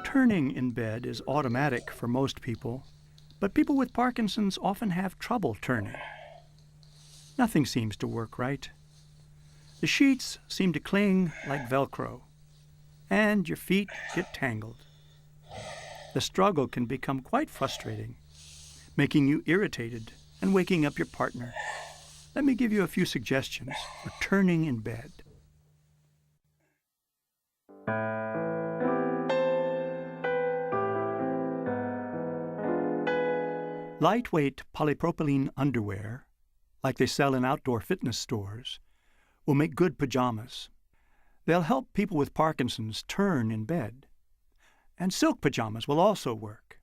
Turning in bed is automatic for most people, but people with Parkinson's often have trouble turning. Nothing seems to work right. The sheets seem to cling like Velcro, and your feet get tangled. The struggle can become quite frustrating, making you irritated and waking up your partner. Let me give you a few suggestions for turning in bed. Lightweight polypropylene underwear, like they sell in outdoor fitness stores, will make good pajamas. They'll help people with Parkinson's turn in bed. And silk pajamas will also work.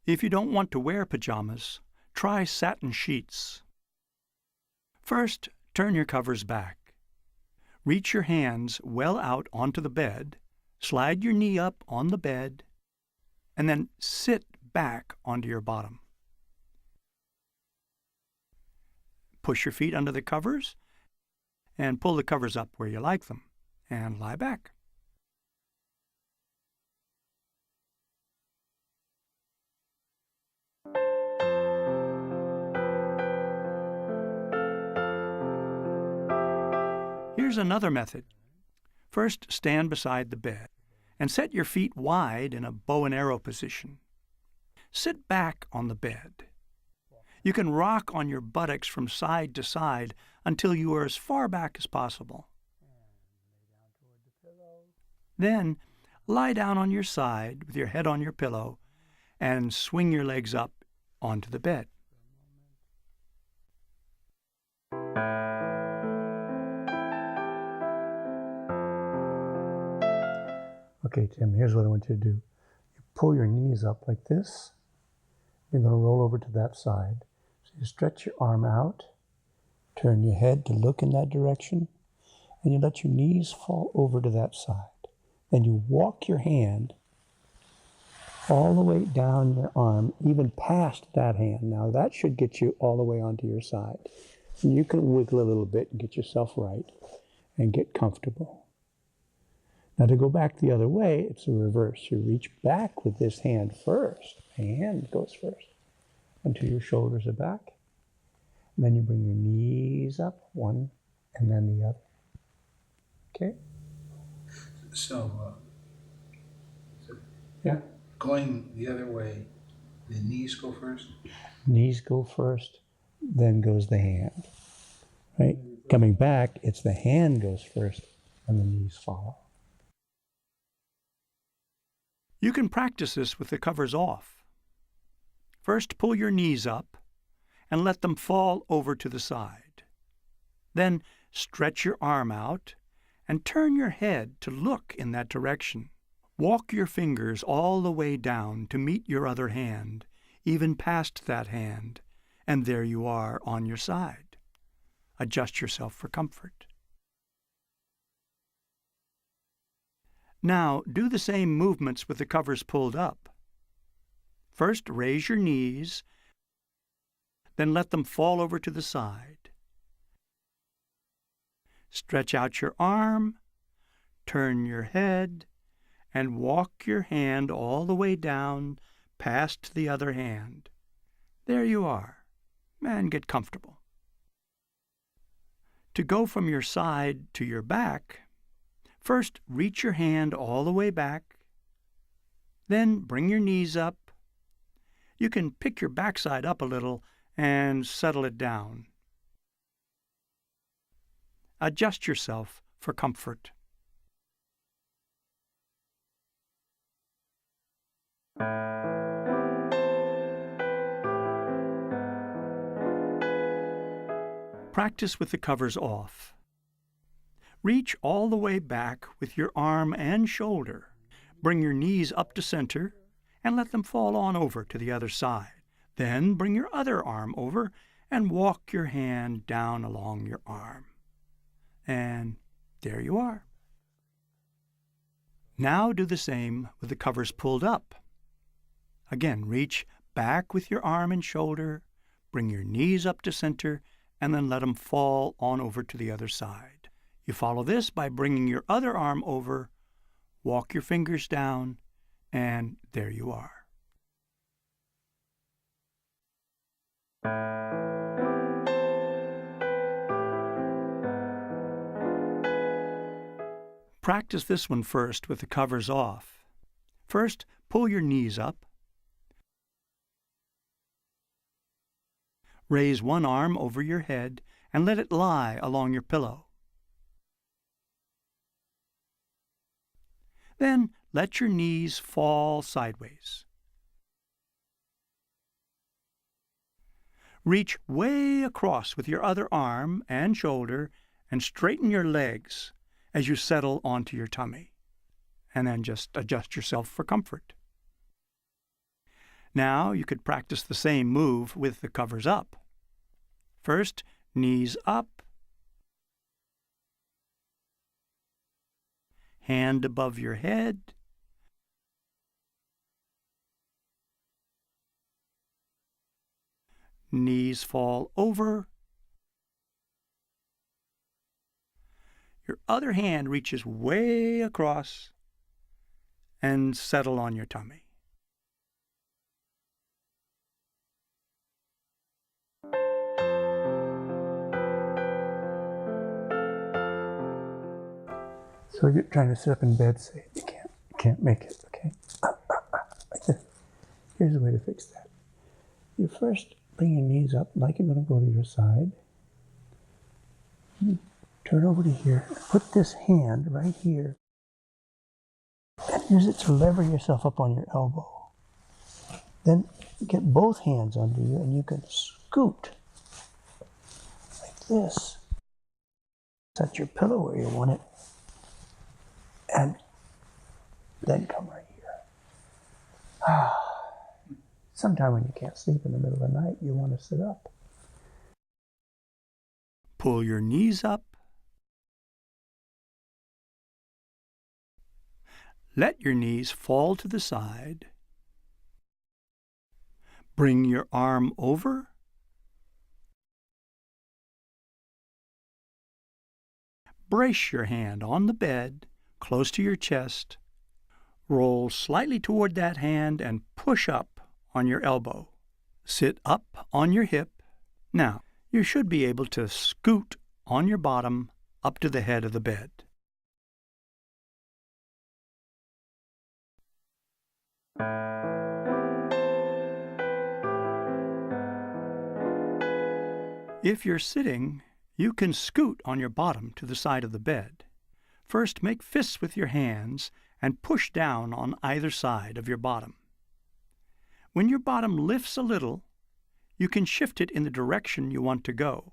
If you don't want to wear pajamas, try satin sheets. First, turn your covers back. Reach your hands well out onto the bed, slide your knee up on the bed, and then sit back onto your bottom. Push your feet under the covers and pull the covers up where you like them, and lie back. Here's another method. First, stand beside the bed and set your feet wide in a bow and arrow position. Sit back on the bed. You can rock on your buttocks from side to side until you are as far back as possible. Then, lie down on your side with your head on your pillow and swing your legs up onto the bed. Okay, Tim, here's what I want you to do. You pull your knees up like this. You're going to roll over to that side. So you stretch your arm out, turn your head to look in that direction, and you let your knees fall over to that side. Then you walk your hand all the way down your arm, even past that hand. Now that should get you all the way onto your side. And you can wiggle a little bit and get yourself right and get comfortable. Now to go back the other way, it's a reverse. You reach back with this hand first. Hand goes first until your shoulders are back. And then you bring your knees up, one and then the other. Okay? So Yeah. going the other way, the knees go first? Knees go first, then goes the hand. Right? Coming back, it's the hand goes first and the knees follow. You can practice this with the covers off. First, pull your knees up and let them fall over to the side. Then, stretch your arm out and turn your head to look in that direction. Walk your fingers all the way down to meet your other hand, even past that hand, and there you are on your side. Adjust yourself for comfort. Now, do the same movements with the covers pulled up. First, raise your knees, then let them fall over to the side. Stretch out your arm, turn your head, and walk your hand all the way down past the other hand. There you are, and get comfortable. To go from your side to your back, first reach your hand all the way back, then bring your knees up. You can pick your backside up a little and settle it down. Adjust yourself for comfort. Practice with the covers off. Reach all the way back with your arm and shoulder. Bring your knees up to center and let them fall on over to the other side. Then bring your other arm over and walk your hand down along your arm. And there you are. Now do the same with the covers pulled up. Again, reach back with your arm and shoulder, bring your knees up to center, and then let them fall on over to the other side. You follow this by bringing your other arm over, walk your fingers down, and there you are. Practice this one first with the covers off. First, pull your knees up. Raise one arm over your head and let it lie along your pillow. Then let your knees fall sideways. Reach way across with your other arm and shoulder and straighten your legs as you settle onto your tummy. And then just adjust yourself for comfort. Now you could practice the same move with the covers up. First, knees up, hand above your head, knees fall over, your other hand reaches way across and settle on your tummy. So you're trying to sit up in bed, say you can't make it, okay? Like this. Here's a way to fix that. You first bring your knees up like you're going to go to your side. Turn over to here. Put this hand right here and use it to lever yourself up on your elbow. Then get both hands under you and you can scoot like this. Set your pillow where you want it. And then come right here. Sometime when you can't sleep in the middle of the night, you want to sit up. Pull your knees up. Let your knees fall to the side. Bring your arm over. Brace your hand on the bed, close to your chest. Roll slightly toward that hand and push up on your elbow. Sit up on your hip. Now, you should be able to scoot on your bottom up to the head of the bed. If you're sitting, you can scoot on your bottom to the side of the bed. First, make fists with your hands and push down on either side of your bottom. When your bottom lifts a little, you can shift it in the direction you want to go.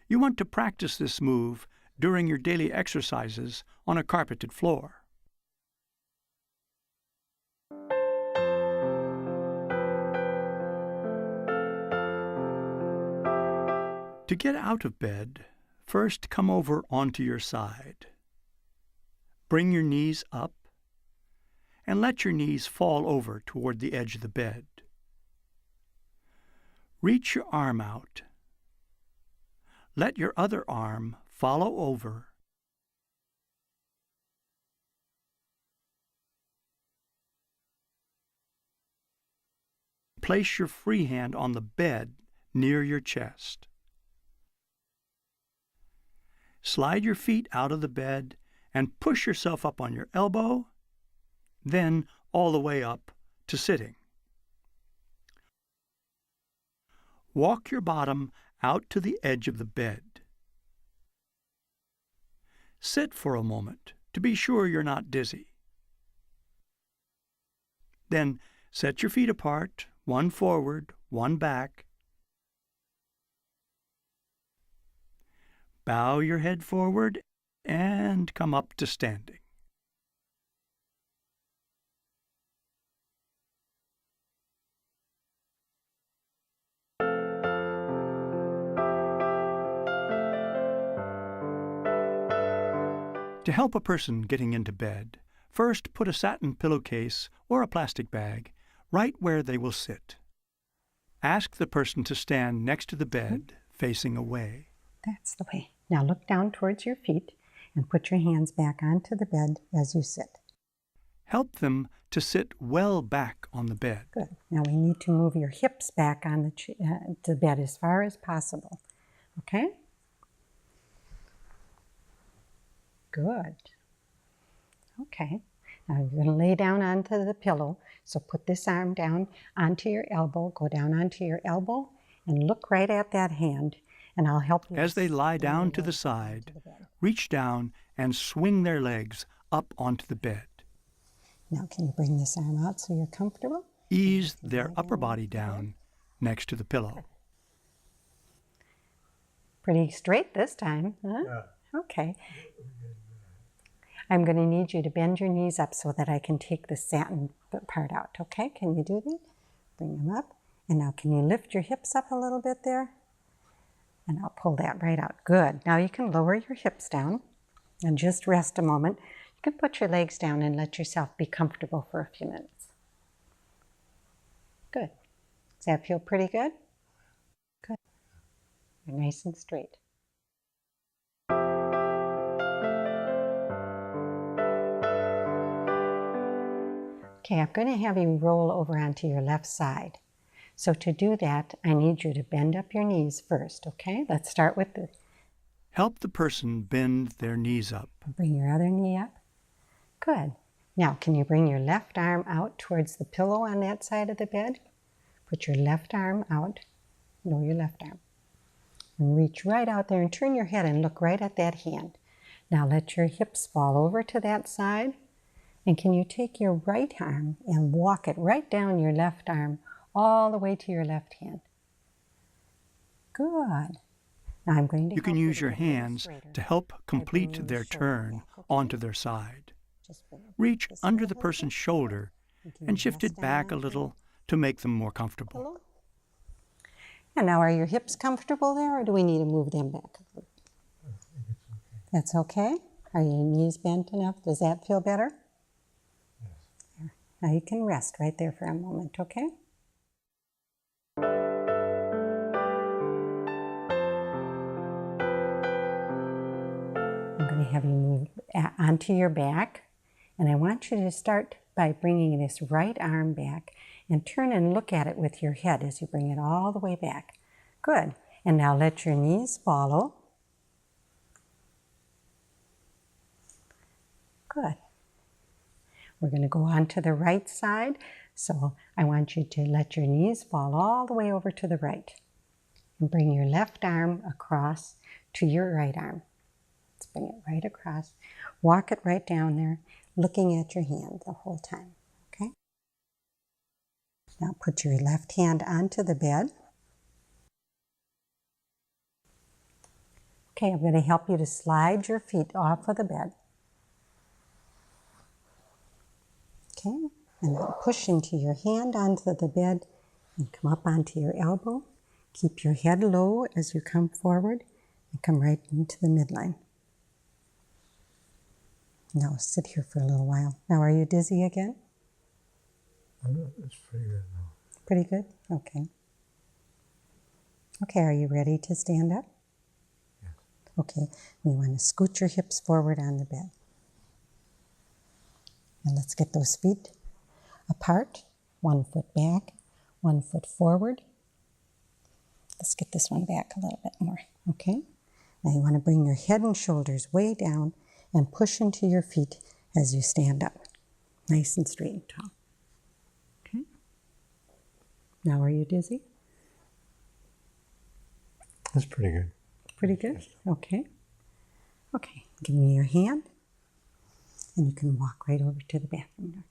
You want to practice this move during your daily exercises on a carpeted floor. To get out of bed, first come over onto your side. Bring your knees up and let your knees fall over toward the edge of the bed. Reach your arm out. Let your other arm follow over. Place your free hand on the bed near your chest. Slide your feet out of the bed and push yourself up on your elbow, then all the way up to sitting. Walk your bottom out to the edge of the bed. Sit for a moment to be sure you're not dizzy. Then set your feet apart, one forward, one back. Bow your head forward and come up to standing. To help a person getting into bed, first put a satin pillowcase or a plastic bag right where they will sit. Ask the person to stand next to the bed, facing away. That's the way. Now look down towards your feet and put your hands back onto the bed as you sit. Help them to sit well back on the bed. Good. Now we need to move your hips back on the bed as far as possible. Okay? Good. Okay. Now you're going to lay down onto the pillow. So put this arm down onto your elbow. Go down onto your elbow and look right at that hand. And I'll help you. As they lie down to the side, reach down and swing their legs up onto the bed. Now can you bring this arm out so you're comfortable? Ease their upper body down next to the pillow. Pretty straight this time, huh? Yeah. Okay. I'm going to need you to bend your knees up so that I can take the satin part out, okay? Can you do that? Bring them up. And now can you lift your hips up a little bit there? And I'll pull that right out. Good. Now you can lower your hips down and just rest a moment. You can put your legs down and let yourself be comfortable for a few minutes. Good. Does that feel pretty good? Good. You're nice and straight. Okay, I'm going to have you roll over onto your left side. So to do that, I need you to bend up your knees first, okay? Let's start with the... Help the person bend their knees up. Bring your other knee up. Good. Now, can you bring your left arm out towards the pillow on that side of the bed? Put your left arm out. No, your left arm. And reach right out there and turn your head and look right at that hand. Now let your hips fall over to that side. And can you take your right arm and walk it right down your left arm all the way to your left hand? Good. Now I'm going to You can use your hands to help complete their turn onto their side. Reach under the person's shoulder and shift it back a little to make them more comfortable. And now are your hips comfortable there, or do we need to move them back? That's okay? Are your knees bent enough? Does that feel better? Yes. Now you can rest right there for a moment, okay? I'm going to have you move onto your back, and I want you to start by bringing this right arm back and turn and look at it with your head as you bring it all the way back. Good. And now let your knees follow. Good. We're going to go on to the right side. So I want you to let your knees fall all the way over to the right. And bring your left arm across to your right arm. Let's bring it right across. Walk it right down there, looking at your hand the whole time. Okay? Now put your left hand onto the bed. Okay, I'm going to help you to slide your feet off of the bed. Okay, and now push into your hand onto the bed and come up onto your elbow. Keep your head low as you come forward and come right into the midline. Now sit here for a little while. Now are you dizzy again? It's pretty good now. Pretty good? Okay. Okay, are you ready to stand up? Yes. Okay, we want to scoot your hips forward on the bed. And let's get those feet apart. 1 foot back, 1 foot forward. Let's get this one back a little bit more, okay? Now you want to bring your head and shoulders way down and push into your feet as you stand up. Nice and straight and tall. Okay? Now are you dizzy? That's pretty good. Pretty good? Okay. Okay, give me your hand. And you can walk right over to the bathroom door.